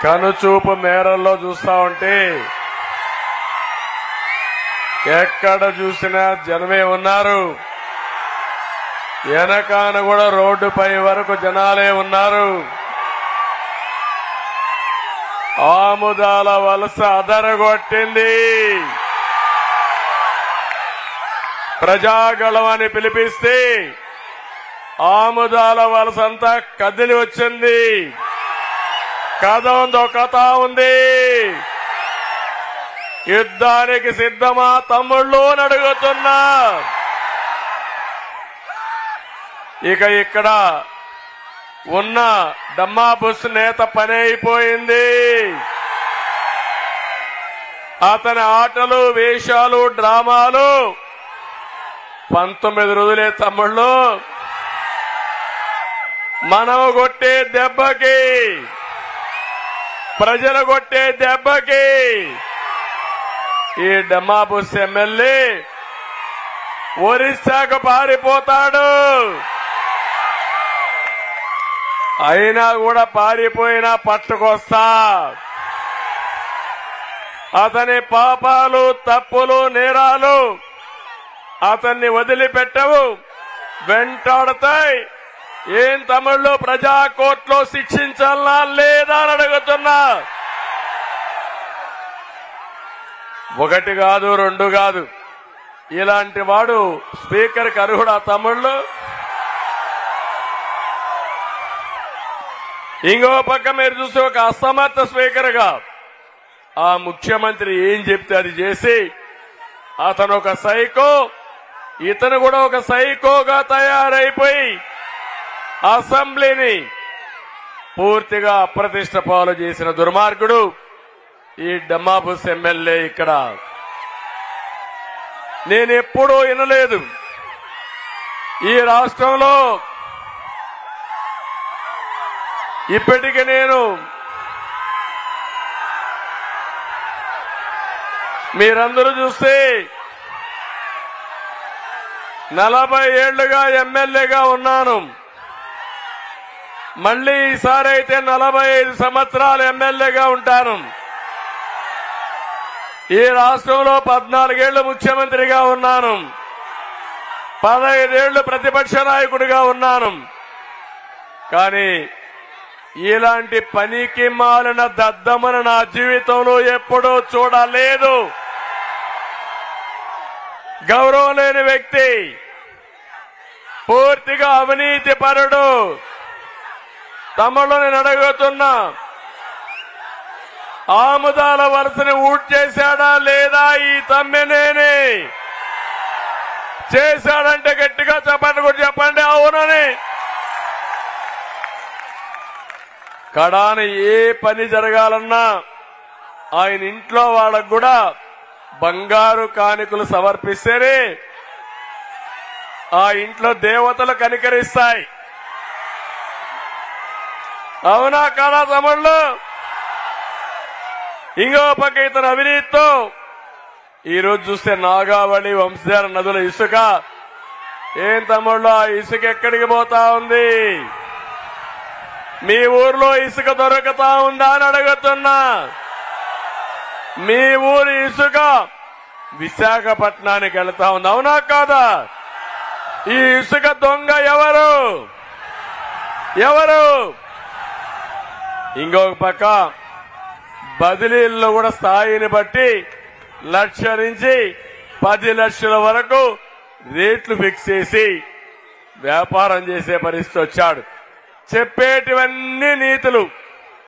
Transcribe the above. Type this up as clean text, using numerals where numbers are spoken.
కనుచూపు మేరల్లో చూస్తా ఉంటే ఎక్కడ చూసినా జనమే ఉన్నారు. వెనకాన కూడా రోడ్డుపై వరకు జనాలే ఉన్నారు. ఆముదాల వలస అదరగొట్టింది. ప్రజాగళం అని పిలిపిస్తే ఆముదాల వలస అంతా కదిలి వచ్చింది. కథ ఉందో కథ ఉంది. యుద్ధానికి సిద్ధమా తమ్ముళ్ళు అని అడుగుతున్నా. ఇక ఇక్కడ ఉన్న డమ్మా బుస్ నేత పని అయిపోయింది. అతని ఆటలు, వేషాలు, డ్రామాలు 19 రోజులే తమ్ముళ్ళు. మనము కొట్టే దెబ్బకి, ప్రజలు కొట్టే దెబ్బకి ఈ డమ్మా బుస్ ఎమ్మెల్యే ఒరిస్సాకు పారిపోతాడు. అయినా కూడా పారిపోయినా పట్టుకొస్తా. అతని పాపాలు, తప్పులు, నేరాలు అతన్ని వదిలిపెట్టవు, వెంటాడతాయి. ఏం తమిళ్లో ప్రజా కోర్టులో శిక్షించాలనా లేదా అని అడుగుతున్నా. 1 కాదు 2 కాదు, ఇలాంటి వాడు స్పీకర్కి అర్హుడా తమిళ్లో? ఇంకో పక్క మీరు చూస్తే ఒక అసమర్థ స్పీకర్గా ఆ ముఖ్యమంత్రి ఏం చెప్తే అది చేసి, అతను ఒక సైకో, ఇతను కూడా ఒక సైకోగా తయారైపోయి అసెంబ్లీని పూర్తిగా అప్రతిష్ట పాలు చేసిన దుర్మార్గుడు ఈ డమ్మా బుస్ ఎమ్మెల్యే. ఇక్కడ నేనెప్పుడూ వినలేదు ఈ రాష్ట్రంలో. ఇప్పటికి నేను మీరందరూ చూస్తే 40 ఏళ్లుగా ఎమ్మెల్యేగా ఉన్నాను. మళ్లీ ఈసారి అయితే 45 సంవత్సరాలు ఎమ్మెల్యేగా ఉంటాను. ఈ రాష్ట్రంలో 14 ఏళ్లు ముఖ్యమంత్రిగా ఉన్నాను. 15 ఏళ్లు ప్రతిపక్ష నాయకుడిగా ఉన్నాను. కానీ ఇలాంటి పనికి మాలిన దద్దమని నా జీవితంలో ఎప్పుడూ చూడలేదు. గౌరవం లేని వ్యక్తి, పూర్తిగా అవినీతి పరుడు. తమలో నేను అడుగుతున్నా, ఆముదాల వలసని ఊట్ చేశాడా లేదా ఈ తమ్మినేని? చేశాడంటే గట్టిగా చెప్పండి, కూడా చెప్పండి అవునని. కడాని ఏ పని జరగాలన్నా ఆయన ఇంట్లో వాళ్ళకు కూడా బంగారు కానుకలు సమర్పిస్తేనే ఆ ఇంట్లో దేవతలు కనికరిస్తాయి. అవునా కాదా తమ్ముళ్ళు? ఇంకో పక్క ఇతను అవినీతితో ఈరోజు చూస్తే నాగావళి, వంశధార నదుల ఇసుక. ఏం తమ్ముళ్ళు, ఆ ఇసుక ఎక్కడికి పోతా ఉంది? మీ ఊర్లో ఇసుక దొరుకుతా ఉందా అని అడుగుతున్నా. మీ ఊరి ఇసుక విశాఖపట్నానికి వెళ్తా ఉంది, అవునా కాదా? ఈ ఇసుక దొంగ ఎవరు? ఎవరు? ఇంకొక పక్క బదిలీల్లో కూడా స్థాయిని బట్టి 1 లక్ష నుంచి 10 లక్షల వరకు రేట్లు ఫిక్స్ చేసి వ్యాపారం చేసే పరిస్థితి వచ్చాడు. చెప్పేటివన్నీ నీతులు.